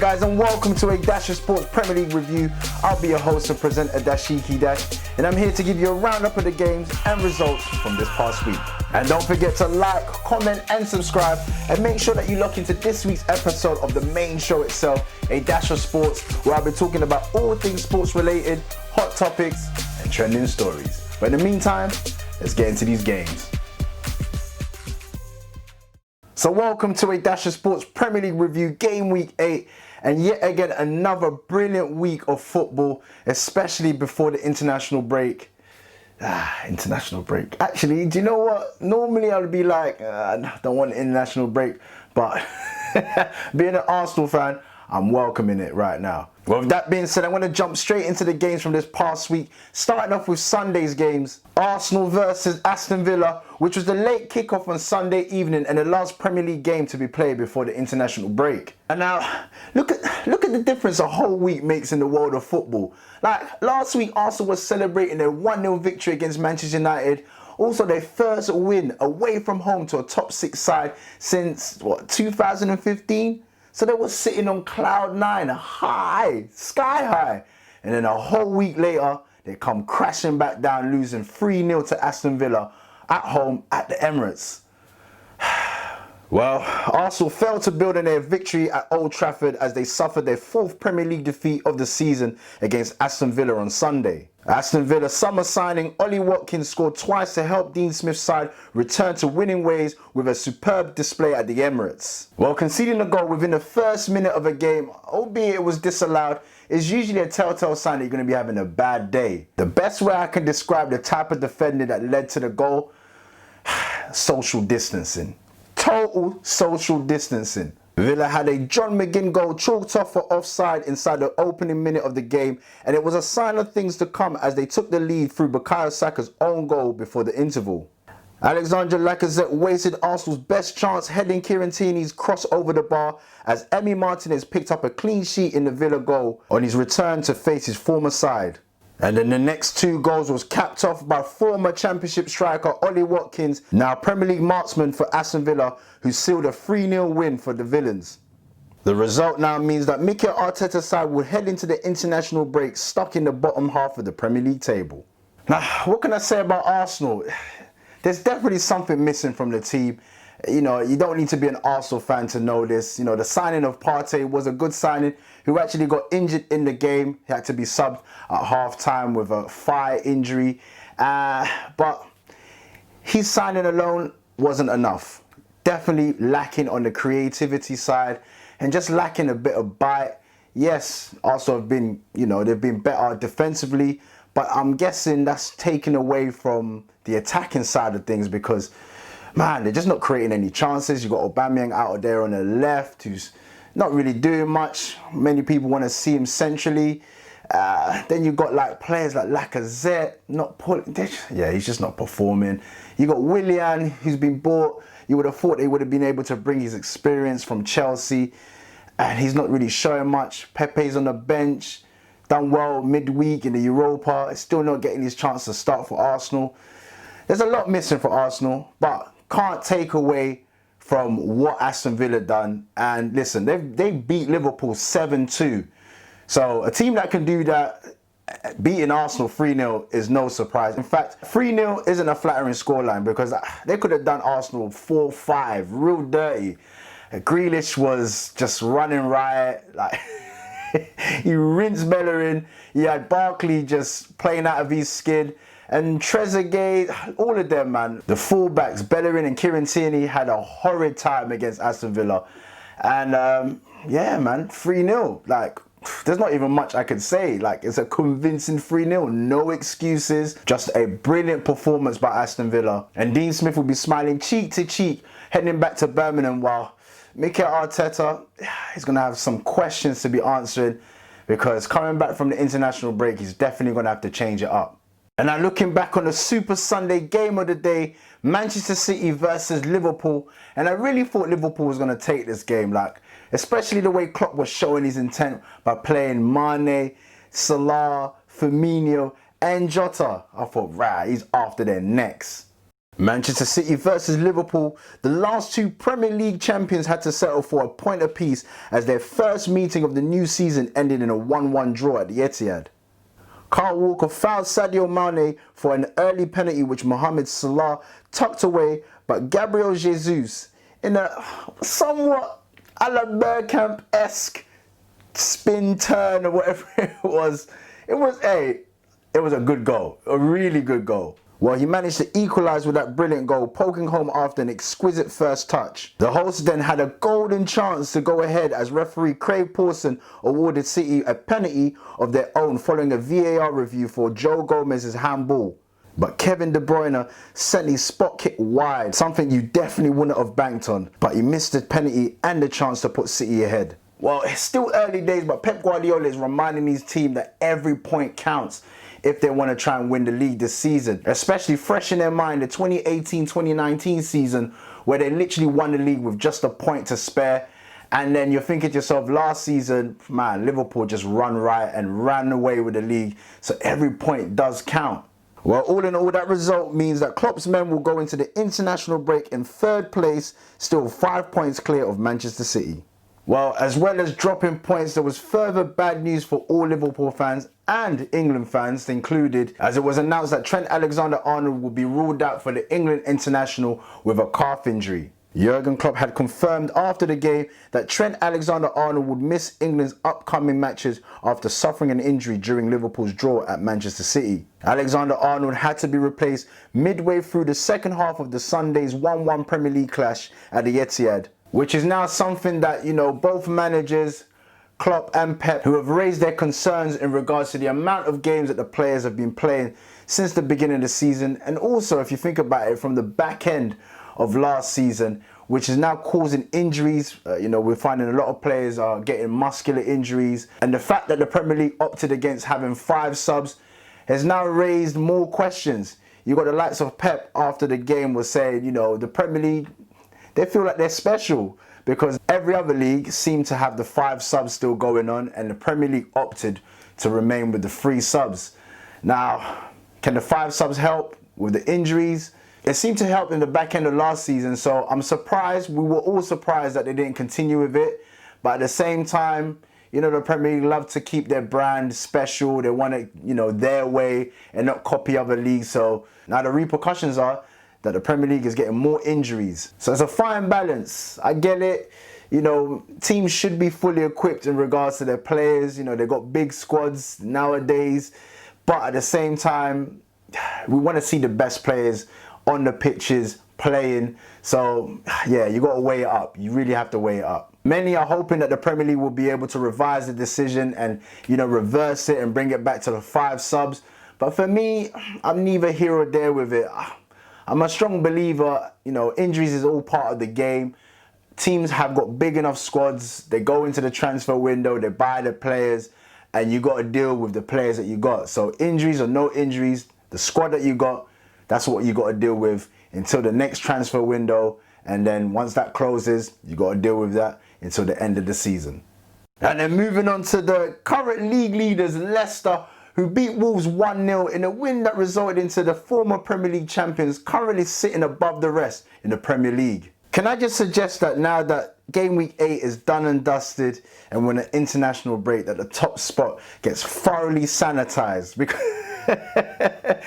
guys, and welcome to a Dash of Sports Premier League review. I'll be your host and presenter, Dashiki Dash, and I'm here to give you a roundup of the games and results from this past week. And don't forget to like, comment and subscribe, and make sure that you lock into this week's episode of the main show itself, a Dash of Sports, where I'll be talking about all things sports related, hot topics and trending stories. But in the meantime, let's get into these games. So welcome to a Dash of Sports Premier League review, game week 8, and yet again another brilliant week of football, especially before the international break. International break. Actually, do you know what? Normally I would be like, I don't want an international break, but being an Arsenal fan, I'm welcoming it right now. Well, with that being said, I'm going to jump straight into the games from this past week, starting off with Sunday's games. Arsenal versus Aston Villa, which was the late kickoff on Sunday evening and the last Premier League game to be played before the international break. And now, look at the difference a whole week makes in the world of football. Like, last week, Arsenal was celebrating their 1-0 victory against Manchester United. Also, their first win away from home to a top 6 side since, 2015? So they were sitting on cloud 9, high, sky high. And then a whole week later, they come crashing back down, losing 3-0 to Aston Villa at home at the Emirates. Well, Arsenal failed to build on their victory at Old Trafford as they suffered their 4th Premier League defeat of the season against Aston Villa on Sunday. Aston Villa summer signing Ollie Watkins scored twice to help Dean Smith's side return to winning ways with a superb display at the Emirates. Well, conceding a goal within the first minute of a game, albeit it was disallowed, is usually a telltale sign that you're going to be having a bad day. The best way I can describe the type of defender that led to the goal, social distancing. Total social distancing. Villa had a John McGinn goal chalked off for offside inside the opening minute of the game, and it was a sign of things to come as they took the lead through Bukayo Saka's own goal before the interval. Alexandre Lacazette wasted Arsenal's best chance heading Kieran Tierney's cross over the bar as Emi Martinez picked up a clean sheet in the Villa goal on his return to face his former side. And then the next 2 goals was capped off by former Championship striker Ollie Watkins, now Premier League marksman for Aston Villa, who sealed a 3-0 win for the Villains. The result now means that Mikel Arteta's side will head into the international break stuck in the bottom half of the Premier League table. Now, what can I say about Arsenal? There's definitely something missing from the team. You know, you don't need to be an Arsenal fan to know this. You know, the signing of Partey was a good signing, who actually got injured in the game. He had to be subbed at half-time with a thigh injury. But his signing alone wasn't enough. Definitely lacking on the creativity side and just lacking a bit of bite. Yes, Arsenal have been, they've been better defensively, but I'm guessing that's taken away from the attacking side of things because, man, they're just not creating any chances. You've got Aubameyang out there on the left who's not really doing much. Many people want to see him centrally. Then you've got like players like Lacazette he's just not performing. You got Willian who's been bought. You would have thought they would have been able to bring his experience from Chelsea, and he's not really showing much. Pepe's on the bench, done well midweek in the Europa, still not getting his chance to start for Arsenal. There's a lot missing for Arsenal, but can't take away from what Aston Villa done. And listen, they beat Liverpool 7-2. So a team that can do that, beating Arsenal 3-0 is no surprise. In fact, 3-0 isn't a flattering scoreline because they could have done Arsenal 4-5, real dirty. Grealish was just running riot. Like he rinsed Bellerin. You had Barkley just playing out of his skin. And Trezeguet, all of them, man. The fullbacks, Bellerin and Kieran Tierney, had a horrid time against Aston Villa. And yeah, man, 3-0. Like, there's not even much I could say. Like, it's a convincing 3-0. No excuses. Just a brilliant performance by Aston Villa. And Dean Smith will be smiling cheek to cheek, heading back to Birmingham, while Mikel Arteta, he's going to have some questions to be answered because coming back from the international break, he's definitely going to have to change it up. And now looking back on the Super Sunday game of the day, Manchester City versus Liverpool. And I really thought Liverpool was going to take this game, like, especially the way Klopp was showing his intent by playing Mane, Salah, Firmino and Jota. I thought, right, he's after their necks. Manchester City versus Liverpool. The last two Premier League champions had to settle for a point apiece as their first meeting of the new season ended in a 1-1 draw at the Etihad. Kyle Walker fouled Sadio Mane for an early penalty which Mohamed Salah tucked away, but Gabriel Jesus, in a somewhat a la Bergkamp-esque spin turn or whatever it was a good goal, a really good goal. Well, he managed to equalise with that brilliant goal, poking home after an exquisite first touch. The hosts then had a golden chance to go ahead as referee Craig Pawson awarded City a penalty of their own following a VAR review for Joe Gomez's handball. But Kevin De Bruyne sent his spot kick wide, something you definitely wouldn't have banked on. But he missed the penalty and the chance to put City ahead. Well, it's still early days, but Pep Guardiola is reminding his team that every point counts if they want to try and win the league this season. Especially fresh in their mind the 2018-2019 season where they literally won the league with just a point to spare. And then you're thinking to yourself, last season, man, Liverpool just run riot and ran away with the league. So every point does count. Well, all in all, that result means that Klopp's men will go into the international break in third place, still 5 points clear of Manchester City. Well, as well as dropping points, there was further bad news for all Liverpool fans and England fans included, as it was announced that Trent Alexander-Arnold will be ruled out for the England international with a calf injury. Jurgen Klopp had confirmed after the game that Trent Alexander-Arnold would miss England's upcoming matches after suffering an injury during Liverpool's draw at Manchester City. Alexander-Arnold had to be replaced midway through the second half of the Sunday's 1-1 Premier League clash at the Etihad, which is now something that, both managers, Klopp and Pep, who have raised their concerns in regards to the amount of games that the players have been playing since the beginning of the season. And also, if you think about it, from the back end of last season, which is now causing injuries. We're finding a lot of players are getting muscular injuries. And the fact that the Premier League opted against having 5 subs has now raised more questions. You got the likes of Pep after the game was saying, the Premier League, they feel like they're special because every other league seemed to have the 5 subs still going on and the Premier League opted to remain with the 3 subs. Now, can the 5 subs help with the injuries? It seemed to help in the back end of last season, so I'm surprised. We were all surprised that they didn't continue with it. But at the same time, the Premier League love to keep their brand special. They want it, their way and not copy other leagues. So now the repercussions are that the Premier League is getting more injuries. So it's a fine balance. I get it. Teams should be fully equipped in regards to their players. They've got big squads nowadays. But at the same time, we want to see the best players on the pitches playing. So yeah, you got to weigh it up. You really have to weigh it up. Many are hoping that the Premier League will be able to revise the decision and, reverse it and bring it back to the 5 subs. But for me, I'm neither here or there with it. I'm a strong believer, injuries is all part of the game. Teams have got big enough squads. They go into the transfer window, they buy the players, and you got to deal with the players that you got. So injuries or no injuries, the squad that you got, that's what you got to deal with until the next transfer window. And then once that closes, you got to deal with that until the end of the season. And then moving on to the current league leaders, Leicester, who beat Wolves 1-0 in a win that resulted into the former Premier League champions currently sitting above the rest in the Premier League. Can I just suggest that now that game week 8 is done and dusted and we're in an international break, that the top spot gets thoroughly sanitized?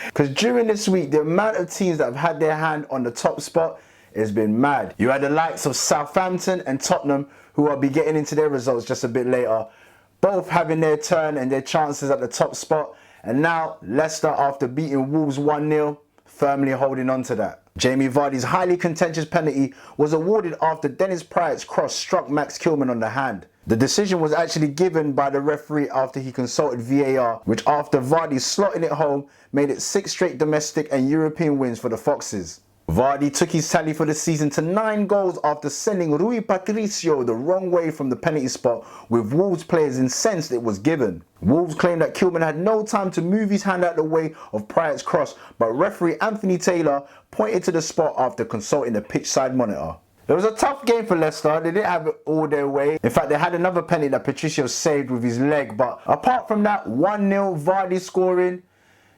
Because during this week, the amount of teams that have had their hand on the top spot has been mad. You had the likes of Southampton and Tottenham, who I'll be getting into their results just a bit later, both having their turn and their chances at the top spot. And now Leicester, after beating Wolves 1-0, firmly holding on to that. Jamie Vardy's highly contentious penalty was awarded after Dennis Pryor's cross struck Max Kilman on the hand. The decision was actually given by the referee after he consulted VAR, which after Vardy slotting it home, made it 6 straight domestic and European wins for the Foxes. Vardy took his tally for the season to 9 goals after sending Rui Patricio the wrong way from the penalty spot, with Wolves players incensed it was given. Wolves claimed that Kilman had no time to move his hand out the way of Pryor's cross, but referee Anthony Taylor pointed to the spot after consulting the pitch side monitor. It was a tough game for Leicester. They didn't have it all their way. In fact, they had another penalty that Patricio saved with his leg, but apart from that, 1-0 Vardy scoring,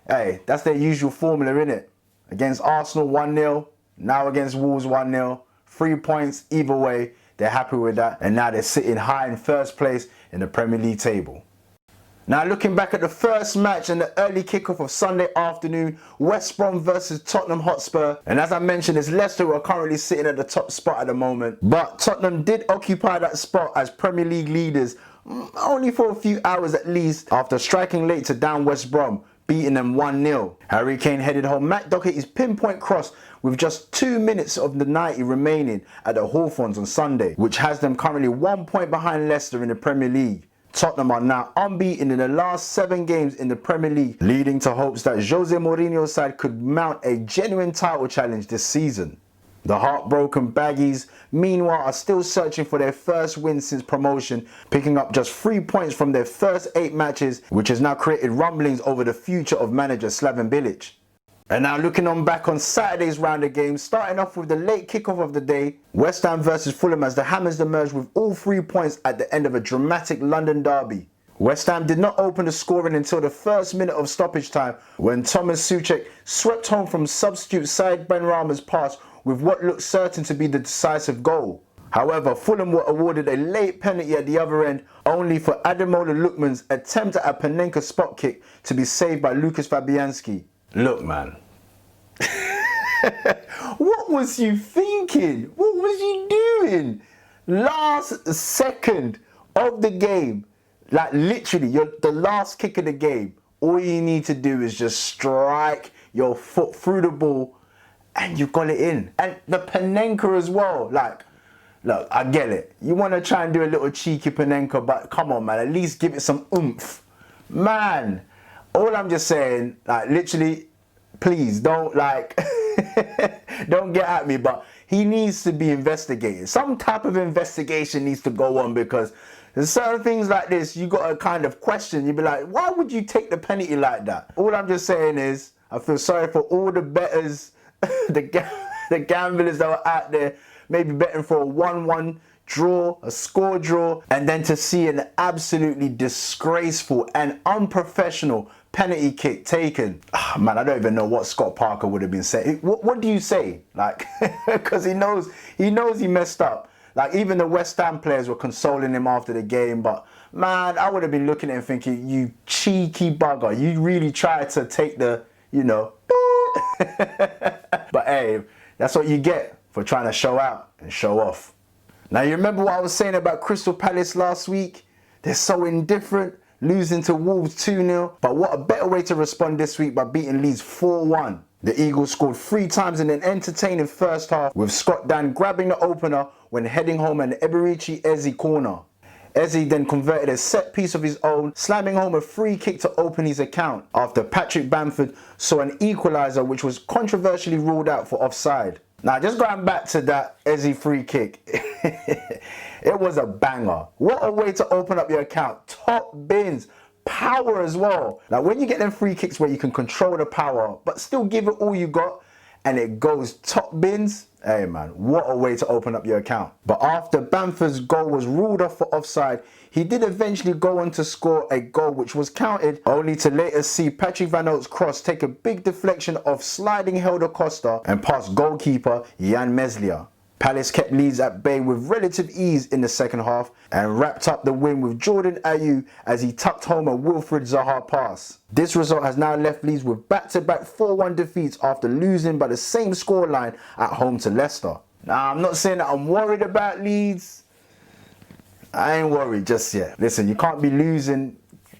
hey, that's their usual formula, innit? Against Arsenal 1-0, now against Wolves 1-0. 3 points either way, they're happy with that. And now they're sitting high in first place in the Premier League table. Now looking back at the first match and the early kickoff of Sunday afternoon, West Brom versus Tottenham Hotspur. And as I mentioned, it's Leicester who are currently sitting at the top spot at the moment. But Tottenham did occupy that spot as Premier League leaders, only for a few hours at least, after striking late to down West Brom, beating them 1-0. Harry Kane headed home Matt Doherty's pinpoint cross with just 2 minutes of the 90 remaining at the Hawthorns on Sunday, which has them currently 1 point behind Leicester in the Premier League. Tottenham are now unbeaten in the last 7 games in the Premier League, leading to hopes that Jose Mourinho's side could mount a genuine title challenge this season. The heartbroken Baggies, meanwhile, are still searching for their first win since promotion, picking up just 3 points from their first 8 matches, which has now created rumblings over the future of manager Slaven Bilic. And now looking on back on Saturday's round of games, starting off with the late kickoff of the day, West Ham versus Fulham as the Hammers emerged with all 3 points at the end of a dramatic London derby. West Ham did not open the scoring until the first minute of stoppage time when Thomas Soucek swept home from substitute Said Benrahma's pass with what looked certain to be the decisive goal. However, Fulham were awarded a late penalty at the other end, only for Ademola Lookman's attempt at a Panenka spot kick to be saved by Lucas Fabianski. Look, man. What was you thinking? What was you doing? Last second of the game, like literally, the last kick of the game, all you need to do is just strike your foot through the ball and you got it in. And the Panenka as well, like, look, I get it. You want to try and do a little cheeky Panenka, but come on, man, at least give it some oomph. Man, all I'm just saying, like, literally, please don't, like, don't get at me, but he needs to be investigated. Some type of investigation needs to go on, because there's certain things like this you got to kind of question. You'd be like, why would you take the penalty like that? All I'm just saying is, I feel sorry for all the bettors, the gamblers that were out there, maybe betting for a 1-1 draw, a score draw, and then to see an absolutely disgraceful and unprofessional penalty kick taken. Man, I don't even know what Scott Parker would have been saying. What do you say? Like, because he knows he messed up. Like, even the West Ham players were consoling him after the game, but man, I would have been looking at him thinking, you cheeky bugger, you really tried to take the, you know. But hey, that's what you get for trying to show out and show off. Now, you remember what I was saying about Crystal Palace last week? They're so indifferent, losing to Wolves 2-0. But what a better way to respond this week by beating Leeds 4-1. The Eagles scored 3 times in an entertaining first half, with Scott Dan grabbing the opener when heading home an Eberici Eze corner. Eze then converted a set piece of his own, slamming home a free kick to open his account after Patrick Bamford saw an equaliser which was controversially ruled out for offside. Now, just going back to that Eze free kick, it was a banger. What a way to open up your account. Top bins, power as well. Now, when you get them free kicks where you can control the power, but still give it all you got, and it goes top bins, hey man, what a way to open up your account. But after Bamford's goal was ruled off for offside, he did eventually go on to score a goal which was counted, only to later see Patrick Van Aanholt's cross take a big deflection off sliding Helder Costa and past goalkeeper Jan Meslier. Palace kept Leeds at bay with relative ease in the second half and wrapped up the win with Jordan Ayew as he tucked home a Wilfried Zaha pass. This result has now left Leeds with back-to-back 4-1 defeats after losing by the same scoreline at home to Leicester. Now, I'm not saying that I'm worried about Leeds. I ain't worried just yet. Listen, you can't be losing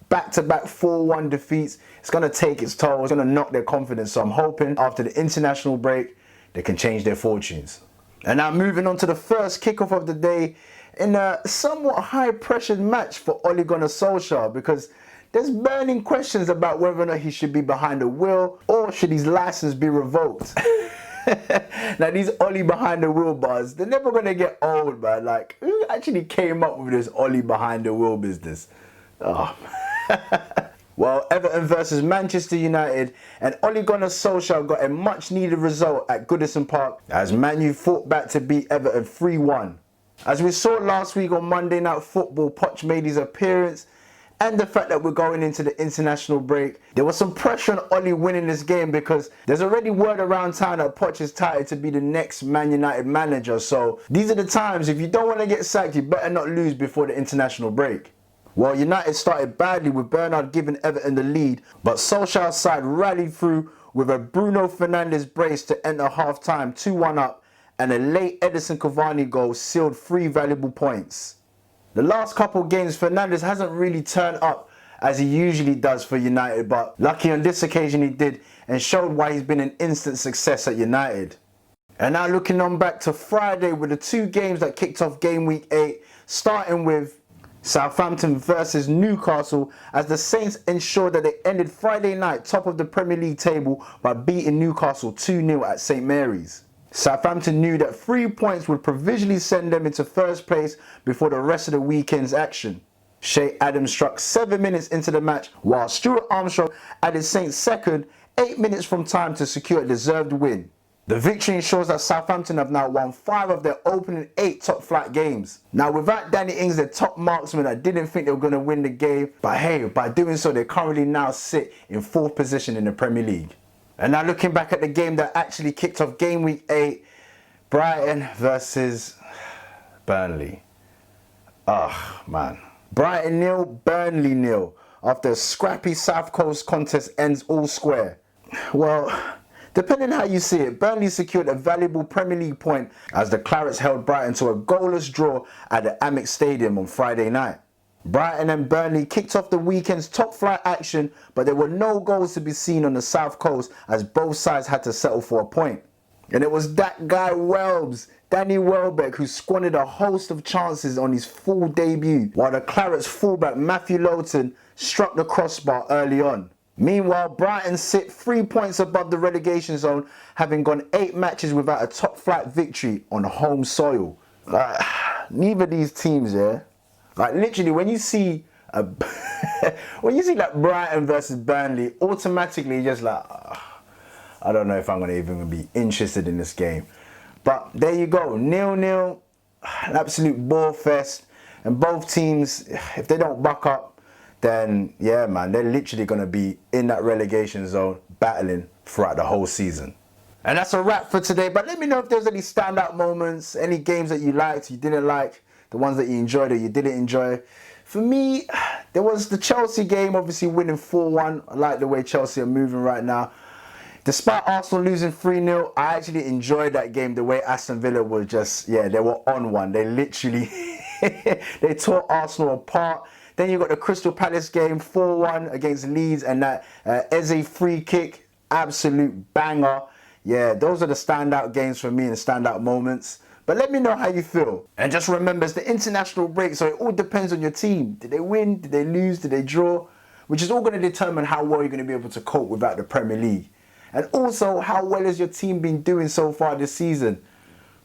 back-to-back 4-1 defeats. It's going to take its toll. It's going to knock their confidence. So I'm hoping after the international break, they can change their fortunes. And now moving on to the first kickoff of the day in a somewhat high-pressured match for Ole Gunnar Solskjaer, because there's burning questions about whether or not he should be behind the wheel or should his license be revoked. Now, these Ole behind the wheel bars, they're never going to get old, man. Like, who actually came up with this Ole behind the wheel business? Oh. Well, Everton versus Manchester United, and Ole Gunnar Solskjaer got a much-needed result at Goodison Park as Man U fought back to beat Everton 3-1. As we saw last week on Monday Night Football, Poch made his appearance, and the fact that we're going into the international break, there was some pressure on Ollie winning this game because there's already word around town that Poch is touted to be the next Man United manager. So these are the times, if you don't want to get sacked, you better not lose before the international break. Well, United started badly with Bernard giving Everton the lead, but Solskjaer's side rallied through with a Bruno Fernandes brace to enter half-time 2-1 up, and a late Edison Cavani goal sealed 3 valuable points. The last couple games, Fernandes hasn't really turned up as he usually does for United, but lucky on this occasion he did and showed why he's been an instant success at United. And now looking on back to Friday with the 2 games that kicked off game week 8, starting with Southampton versus Newcastle, as the Saints ensured that they ended Friday night top of the Premier League table by beating Newcastle 2-0 at St Mary's. Southampton knew that 3 points would provisionally send them into first place before the rest of the weekend's action. Shea Adams struck 7 minutes into the match, while Stuart Armstrong added Saints second 8 minutes from time to secure a deserved win. The victory ensures that Southampton have now won 5 of their opening 8 top-flight games. Now, without Danny Ings, their top marksman, I didn't think they were going to win the game, but hey, by doing so, they currently now sit in 4th position in the Premier League. And now looking back at the game that actually kicked off game week 8, Brighton versus Burnley. Man. Brighton 0, Burnley 0, after a scrappy South Coast contest ends all square. Well, depending how you see it, Burnley secured a valuable Premier League point as the Clarets held Brighton to a goalless draw at the Amex Stadium on Friday night. Brighton and Burnley kicked off the weekend's top-flight action, but there were no goals to be seen on the South Coast as both sides had to settle for a point. And it was that guy Welbs, Danny Welbeck, who squandered a host of chances on his full debut, while the Clarets fullback Matthew Lowton struck the crossbar early on. Meanwhile, Brighton sit 3 points above the relegation zone, having gone 8 matches without a top-flight victory on home soil. Neither of these teams, like literally, when you see like Brighton versus Burnley, automatically you're just like, I don't know if I'm gonna even be interested in this game. But there you go, 0-0, an absolute ball fest, and both teams, if they don't buck up, then yeah, man, they're literally gonna be in that relegation zone battling throughout the whole season. And that's a wrap for today. But let me know if there's any standout moments, any games that you liked, you didn't like, the ones that you enjoyed or you didn't enjoy. For me, there was the Chelsea game, obviously winning 4-1. I like the way Chelsea are moving right now. Despite Arsenal losing 3-0, I actually enjoyed that game, the way Aston Villa was just, they were on one. They literally, they tore Arsenal apart. Then you got the Crystal Palace game, 4-1 against Leeds, and that Eze free kick, absolute banger. Yeah, those are the standout games for me and standout moments. But let me know how you feel. And just remember, it's the international break, so it all depends on your team. Did they win? Did they lose? Did they draw? Which is all going to determine how well you're going to be able to cope without the Premier League. And also, how well has your team been doing so far this season?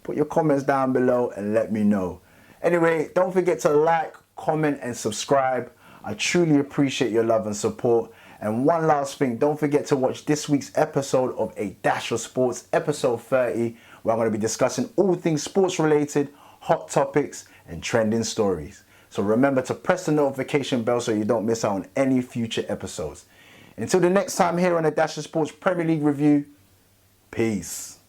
Put your comments down below and let me know. Anyway, don't forget to like, comment and subscribe. I truly appreciate your love and support. And one last thing, don't forget to watch this week's episode of A Dash of Sports, episode 30, where I'm going to be discussing all things sports related, hot topics and trending stories. So remember to press the notification bell so you don't miss out on any future episodes. Until the next time here on A Dash of Sports Premier League Review, peace.